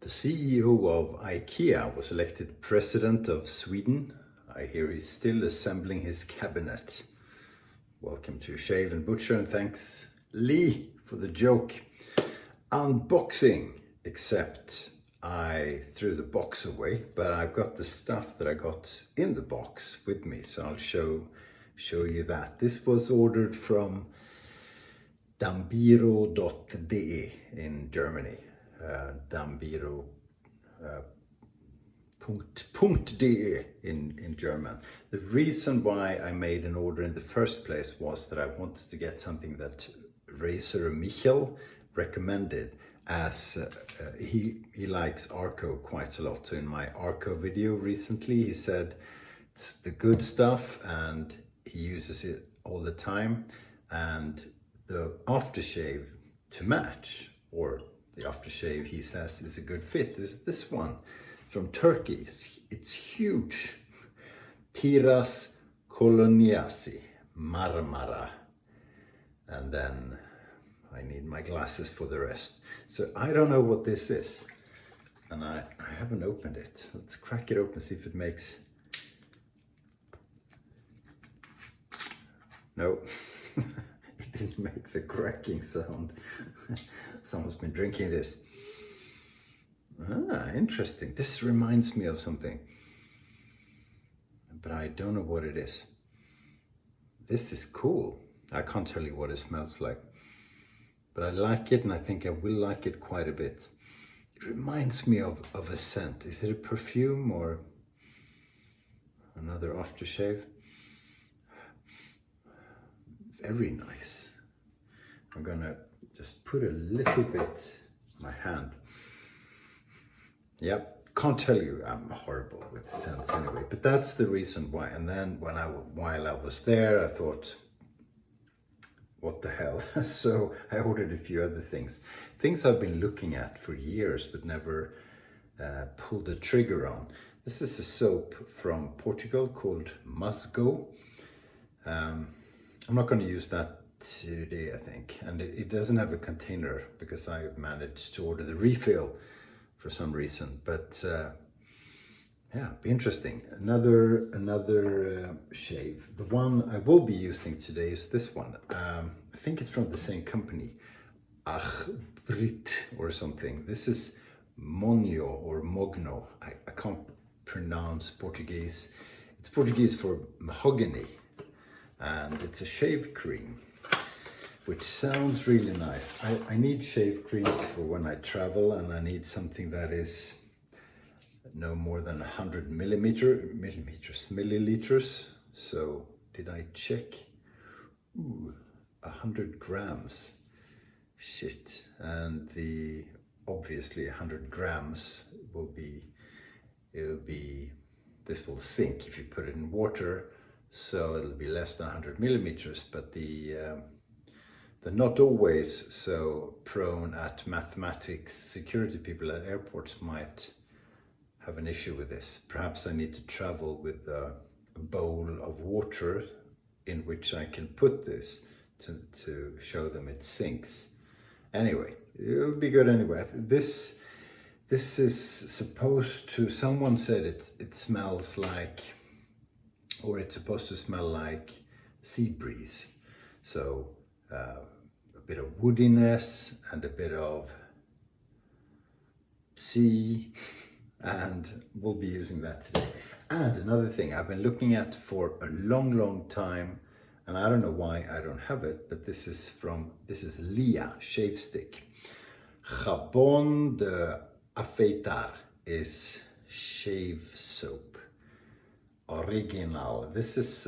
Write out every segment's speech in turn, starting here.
The CEO of IKEA was elected president of Sweden. I hear he's still assembling his cabinet. Welcome to Shave&Butcher, and thanks Lee for the joke. Unboxing, except I threw the box away, but I've got the stuff that I got in the box with me, so I'll show you that. This was ordered from dambiro.de in Germany. Dambiro.de in German. The reason why I made an order in the first place was that I wanted to get something that Racer Michael recommended, as he likes Arco quite a lot. So in my Arco video recently, he said it's the good stuff and he uses it all the time, and the aftershave to match, or the aftershave he says is a good fit, is this one from Turkey. It's huge. Tiras Kolonyasi Marmara. And then I need my glasses for the rest. So I don't know what this is, and I haven't opened it. Let's crack it open, see if it makes... No, it didn't make the cracking sound. Someone's been drinking this. Ah, interesting. This reminds me of something, but I don't know what it is. This is cool. I can't tell you what it smells like, but I like it, and I think I will like it quite a bit. It reminds me of a scent. Is it a perfume or another aftershave? Very nice. I'm gonna just put a little bit in my hand. Yep, can't tell you, I'm horrible with scents anyway, but that's the reason why. And then while I was there, I thought, what the hell? So I ordered a few other things I've been looking at for years but never pulled the trigger on. This is a soap from Portugal called Mogno. I'm not going to use that today, I think, and it doesn't have a container because I managed to order the refill for some reason. But yeah, be interesting. Another shave. The one I will be using today is this one. I think it's from the same company, Brit or something. This is Mogno or Mogno. I can't pronounce Portuguese. It's Portuguese for mahogany, and it's a shave cream, which sounds really nice. I need shave creams for when I travel, and I need something that is no more than 100 milliliters. So did I check? Ooh, 100 grams. Shit. And obviously 100 grams this will sink if you put it in water. So it'll be less than 100 millimeters, but the not always so prone at mathematics security people at airports might have an issue with this. Perhaps I need to travel with a bowl of water in which I can put this to show them it sinks. Anyway, it'll be good anyway. This is supposed to, someone said it smells like, or it's supposed to smell like sea breeze. So a bit of woodiness and a bit of sea, and we'll be using that today. And another thing I've been looking at for a long time, and I don't know why I don't have it, but this is Lia shave stick. Jabón de afeitar is shave soap. Original. This is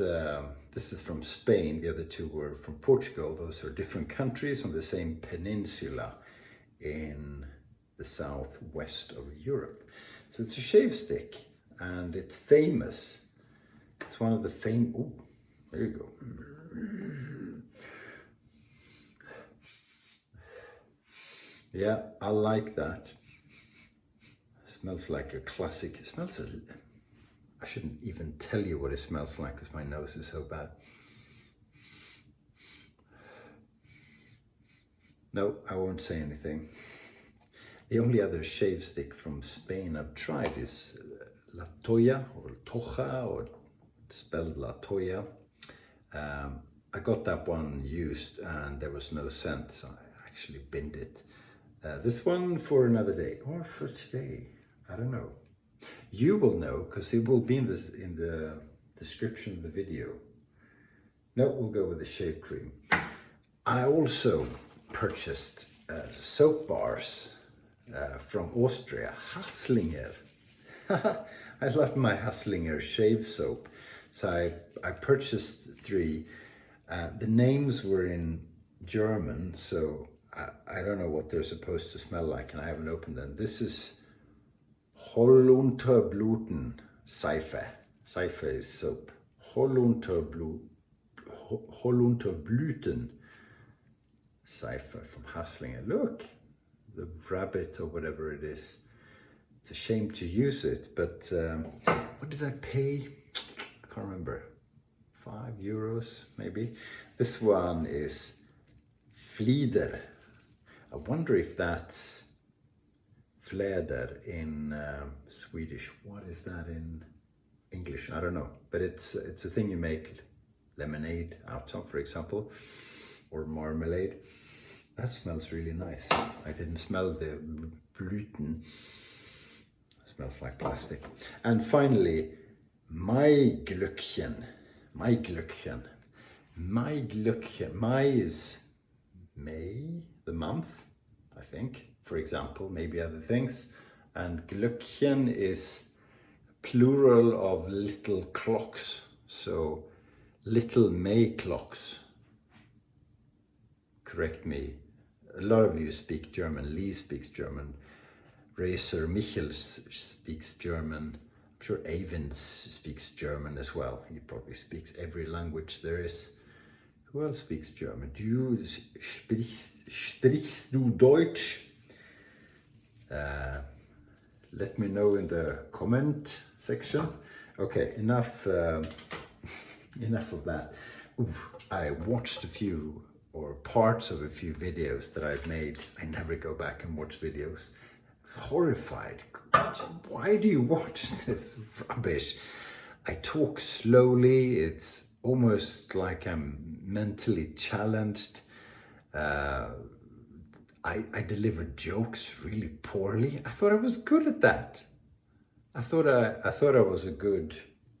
from Spain. The other two were from Portugal. Those are different countries on the same peninsula in the southwest of Europe. So it's a shave stick, and it's famous. It's one of the famous. Oh, there you go. Yeah, I like that. It smells like a classic. It smells I shouldn't even tell you what it smells like because my nose is so bad. No, I won't say anything. The only other shave stick from Spain I've tried is La Toya or Toja, or spelled La Toya. I got that one used and there was no scent, so I actually binned it. This one for another day, or for today, I don't know. You will know because it will be in the description of the video. No, we'll go with the shave cream. I also purchased soap bars from Austria, Hasslinger. I love my Hasslinger shave soap. So I purchased 3. The names were in German, so I don't know what they're supposed to smell like, and I haven't opened them. This is Hollunterblüten Seife. Seife is soap. Hollunterblüten Seife from Hasslinger. Look, the rabbit or whatever it is. It's a shame to use it, but what did I pay? I can't remember. €5 maybe. This one is Flieder. I wonder if that's Fläder in Swedish. What is that in English? I don't know, but it's a thing you make lemonade out of, for example, or marmalade. That smells really nice. I didn't smell the gluten. It smells like plastic. And finally, Maiglöckchen. Maiglöckchen. Mai is May, the month, I think, for example, maybe other things. And Glöckchen is plural of little clocks. So little May clocks. Correct me. A lot of you speak German. Lee speaks German. Racer Michel speaks German. I'm sure Eivind speaks German as well. He probably speaks every language there is. Who else speaks German? Sprichst du Deutsch? Let me know in the comment section. Okay, enough enough of that. I watched a few, or parts of a few videos that I've made. I never go back and watch videos. I was horrified. Why do you watch this rubbish? I talk slowly. It's almost like I'm mentally challenged. I deliver jokes really poorly. I thought I was good at that. I thought I was a good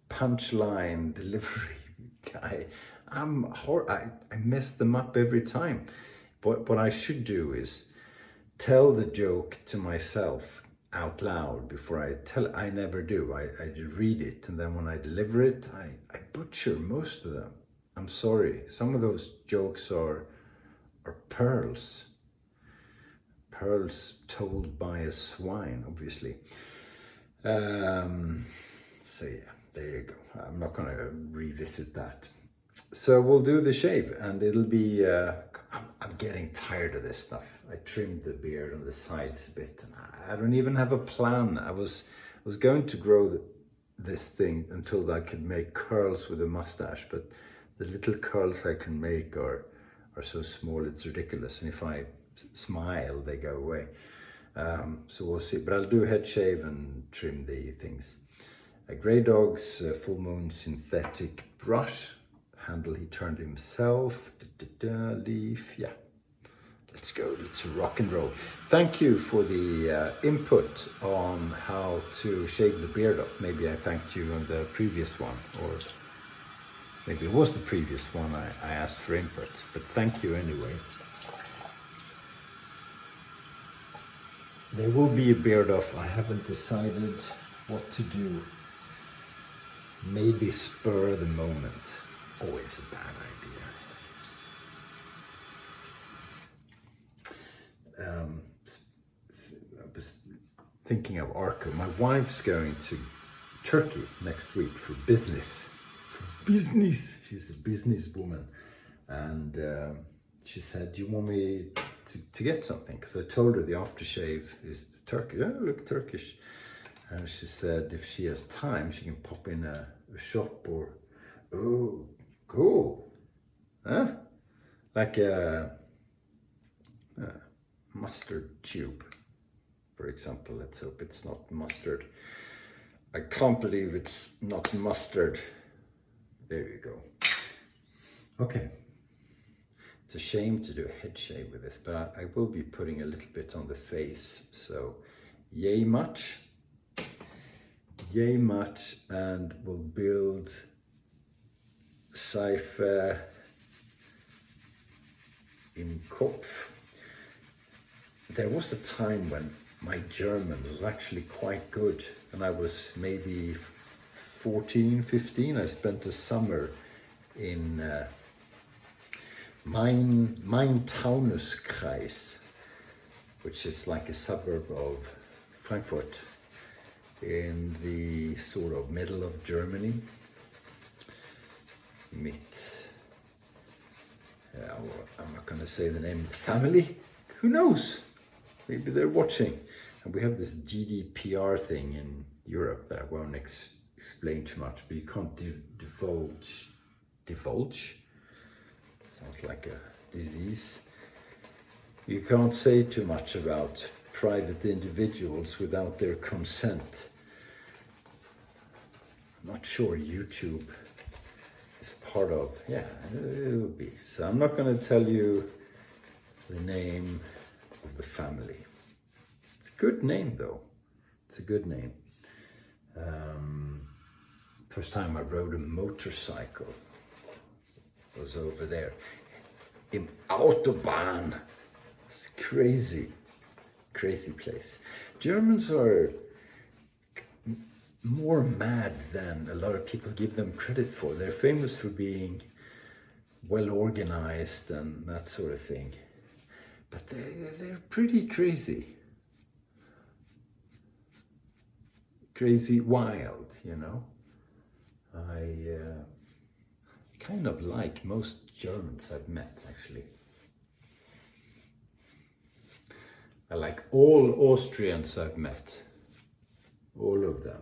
punchline delivery guy. I mess them up every time. But what I should do is tell the joke to myself out loud before I tell it. I never do. I just read it, and then when I deliver it, I butcher most of them. I'm sorry. Some of those jokes are pearls. Pearls told by a swine, obviously. So yeah, there you go. I'm not gonna revisit that. So we'll do the shave, and it'll be, I'm getting tired of this stuff. I trimmed the beard on the sides a bit, and I don't even have a plan. I was going to grow this thing until I could make curls with a mustache, but the little curls I can make are so small, it's ridiculous. And if I smile, they go away. So we'll see, but I'll do a head shave and trim the things. Grey Dog's Full Moon synthetic brush. Handle he turned himself. Leaf, yeah. Let's go, let's rock and roll. Thank you for the input on how to shave the beard off. Maybe I thanked you on the previous one, or maybe it was the previous one I asked for input, but thank you anyway. There will be a beard off. I haven't decided what to do. Maybe spur the moment. Always a bad idea. I was thinking of Arco. My wife's going to Turkey next week for business. She's a businesswoman, and she said, "Do you want me to get something?" Because I told her the aftershave is Turkish. Oh, look Turkish. And she said if she has time, she can pop in a shop or, oh, cool. Huh? Like a mustard tube. for example. Let's hope it's not mustard. I can't believe it's not mustard. There you go. Okay. It's a shame to do a head shave with this, but I will be putting a little bit on the face. So yay much, and we'll build Seife im Kopf. There was a time when my German was actually quite good, and I was maybe 14, 15. I spent a summer in Main-Taunus-Kreis, which is like a suburb of Frankfurt in the sort of middle of Germany. I'm not going to say the name of the family. Who knows? Maybe they're watching. And we have this GDPR thing in Europe that I won't explain too much, but you can't divulge? Sounds like a disease. You can't say too much about private individuals without their consent. I'm not sure YouTube is part of, yeah, it will be. So I'm not going to tell you the name of the family. It's a good name though. It's a good name. First time I rode a motorcycle was over there. In Autobahn. It's crazy place. Germans are more mad than a lot of people give them credit for. They're famous for being well organized and that sort of thing. But they're pretty crazy. Crazy wild, you know. I kind of like most Germans I've met, actually. I like all Austrians I've met, all of them.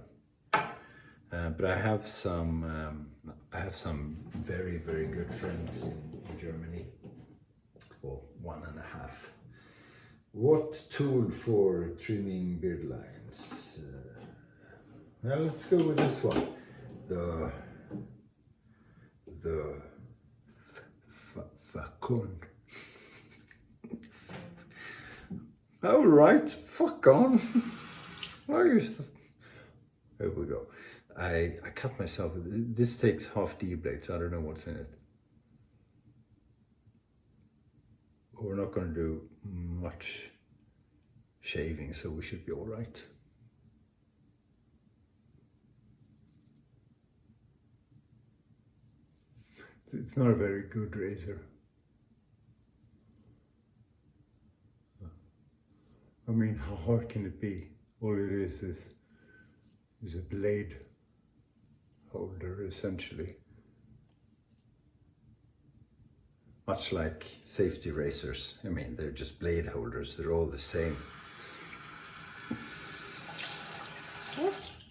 But I have some very, very good friends in Germany. Well, 1.5. What tool for trimming beard lines? Well, let's go with this one. The Facon. All right, fuck on. There we go. I cut myself. This takes half D blades. I don't know what's in it. We're not going to do much shaving, so we should be all right. It's not a very good razor. I mean, how hard can it be? All it is a blade holder, essentially. Much like safety razors. I mean, they're just blade holders. They're all the same.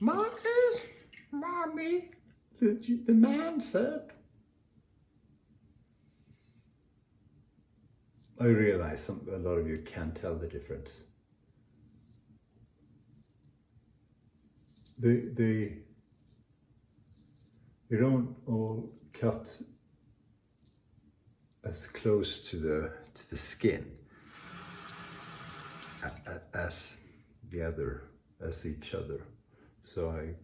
Mommy, the man said. I realize a lot of you can't tell the difference. They don't all cut as close to the skin as each other. So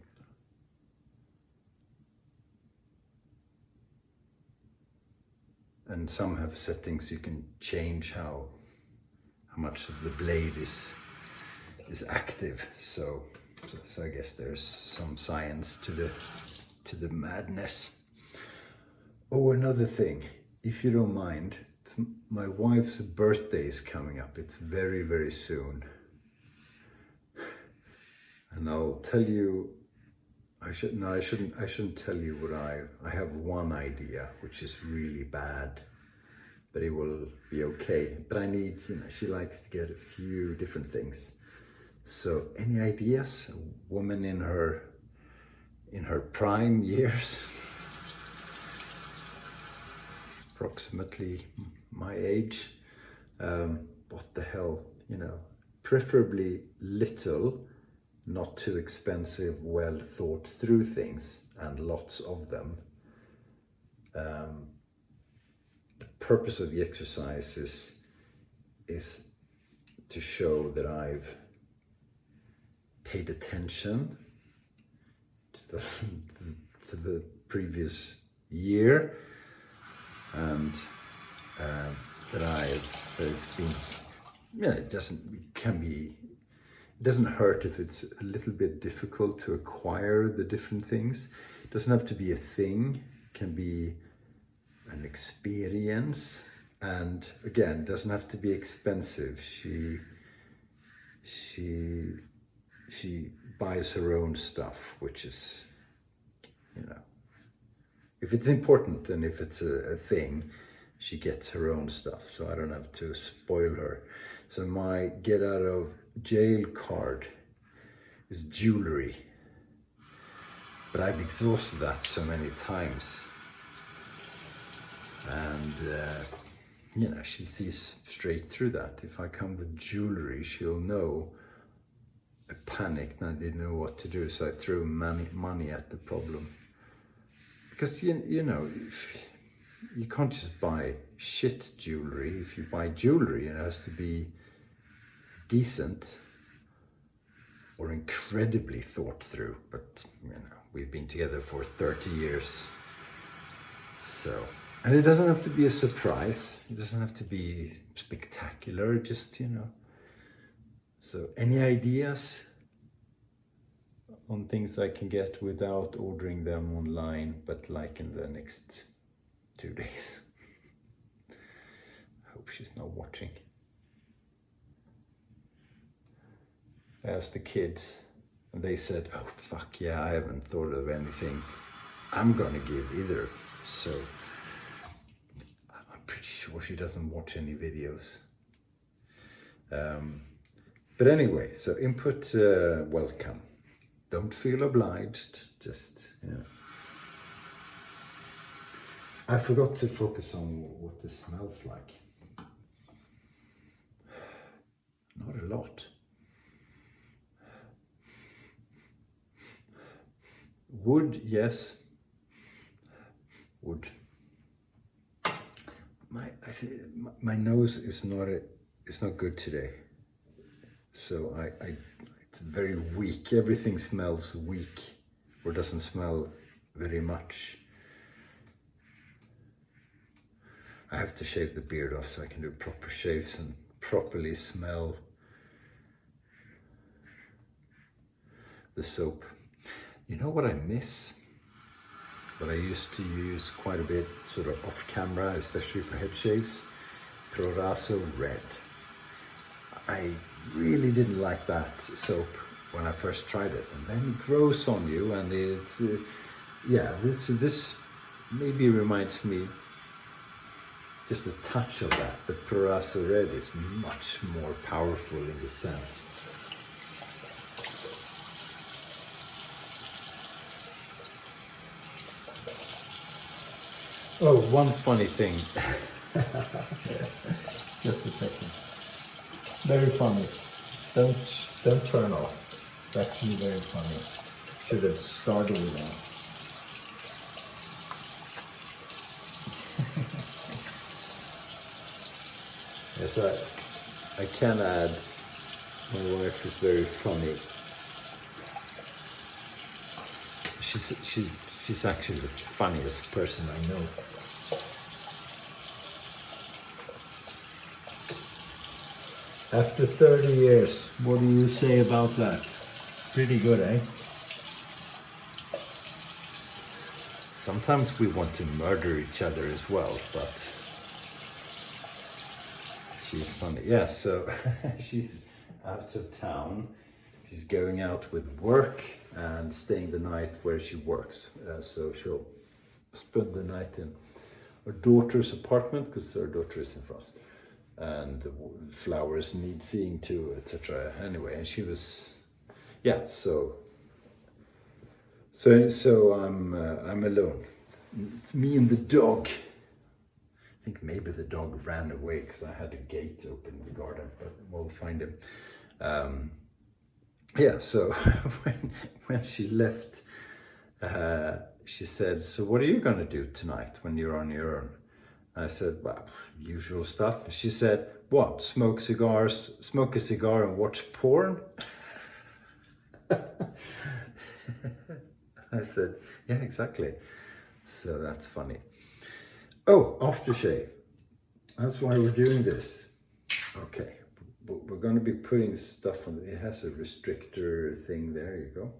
and some have settings you can change how much of the blade is active. So I guess there's some science to the madness. Oh, another thing, if you don't mind, my wife's birthday is coming up. It's very, very soon. And I'll tell you, I shouldn't tell you what I have one idea, which is really bad, but it will be okay. But I need, she likes to get a few different things. So any ideas? A woman in her prime years, approximately my age. What the hell, preferably little, not too expensive, well thought through things, and lots of them. The purpose of the exercise is to show that I've paid attention to the previous year, and that it's been, it doesn't hurt if it's a little bit difficult to acquire the different things. It doesn't have to be a thing, it can be an experience, and again, it doesn't have to be expensive. She buys her own stuff, which is, if it's important and if it's a thing, she gets her own stuff, so I don't have to spoil her. So my get out of jail card is jewelry, but I've exhausted that so many times, and she sees straight through that. If I come with jewelry, she'll know. I panicked and I didn't know what to do, so I threw money at the problem. Because you can't just buy shit jewelry. If you buy jewelry, it has to be decent or incredibly thought through. But we've been together for 30 years, so, and it doesn't have to be a surprise. It doesn't have to be spectacular. Just So, any ideas on things I can get without ordering them online, but like in the next 2 days? I hope she's not watching. I asked the kids, and they said, "Oh fuck yeah, I haven't thought of anything I'm gonna give either." So I'm pretty sure she doesn't watch any videos. But anyway, so input welcome. Don't feel obliged, just, I forgot to focus on what this smells like. Not a lot. Wood, yes. Wood. My nose is not good today. So it's very weak. Everything smells weak, or doesn't smell very much. I have to shave the beard off so I can do proper shaves and properly smell the soap. You know what I miss? What I used to use quite a bit, sort of off camera, especially for head shaves? Proraso Red. I really didn't like that soap when I first tried it, and then it grows on you, and it's this maybe reminds me just a touch of that. The Proraso Red is much more powerful in the scent. Oh, one funny thing. Just a second. Very funny. Don't turn off. It's actually very funny. Should have started with that. Yes, I can add. My wife is very funny. She's actually the funniest person I know. After 30 years, what do you say about that? Pretty good, eh? Sometimes we want to murder each other as well, but she's funny. Yeah, so she's out of town. She's going out with work and staying the night where she works. So she'll spend the night in her daughter's apartment, because her daughter is in France. And the flowers need seeing to, etc. Anyway, and she was, yeah. So I'm alone. It's me and the dog. I think maybe the dog ran away because I had a gate open in the garden, but we'll find him. Yeah, so when she left, she said, "So what are you gonna do tonight when you're on your own?" I said, "Well, usual stuff." She said, "What? Smoke cigars, smoke a cigar and watch porn?" I said, "Yeah, exactly." So that's funny. Oh, aftershave. That's why we're doing this. Okay, we're going to be putting stuff on. It has a restrictor thing. There you go.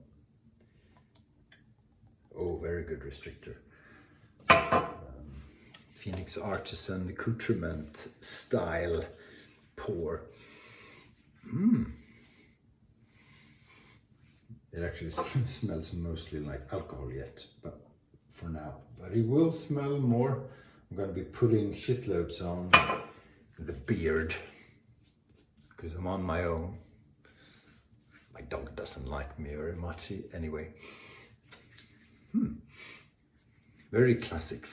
Oh, very good restrictor. Phoenix Artisan accoutrement style pour. It actually smells mostly like alcohol yet, but for now. But it will smell more. I'm going to be putting shitloads on the beard because I'm on my own. My dog doesn't like me very much anyway. Very classic.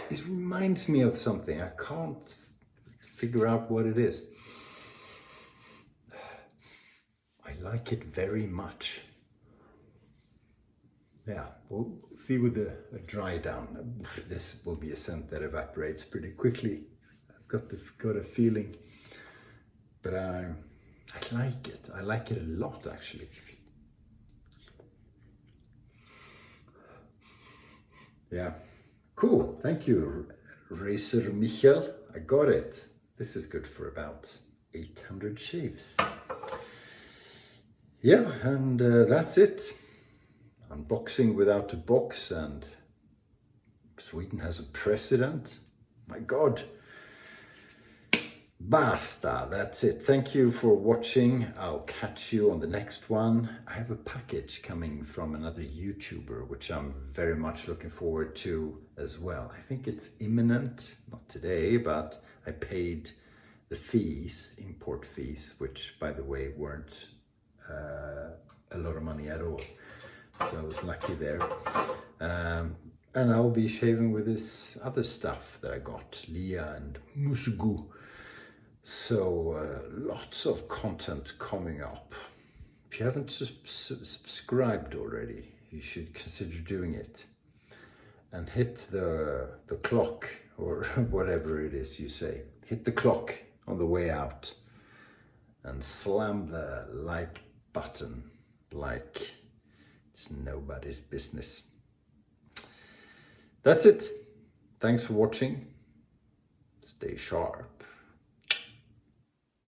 It reminds me of something. I can't figure out what it is. I like it very much. Yeah, we'll see with the dry down. This will be a scent that evaporates pretty quickly. I've got a feeling, but I like it. I like it a lot, actually. Yeah, cool. Thank you, Racer Michael. I got it. This is good for about 800 shaves. Yeah, and that's it. Unboxing without a box, and Sweden has a president. My God. Basta, that's it. Thank you for watching. I'll catch you on the next one. I have a package coming from another YouTuber, which I'm very much looking forward to as well. I think it's imminent, not today, but I paid the fees, import fees, which by the way weren't a lot of money at all. So I was lucky there. And I'll be shaving with this other stuff that I got, Lia and Musgu. So lots of content coming up. If you haven't subscribed already, you should consider doing it. And hit the clock, or whatever it is you say. Hit the clock on the way out. And slam the like button like it's nobody's business. That's it. Thanks for watching. Stay sharp.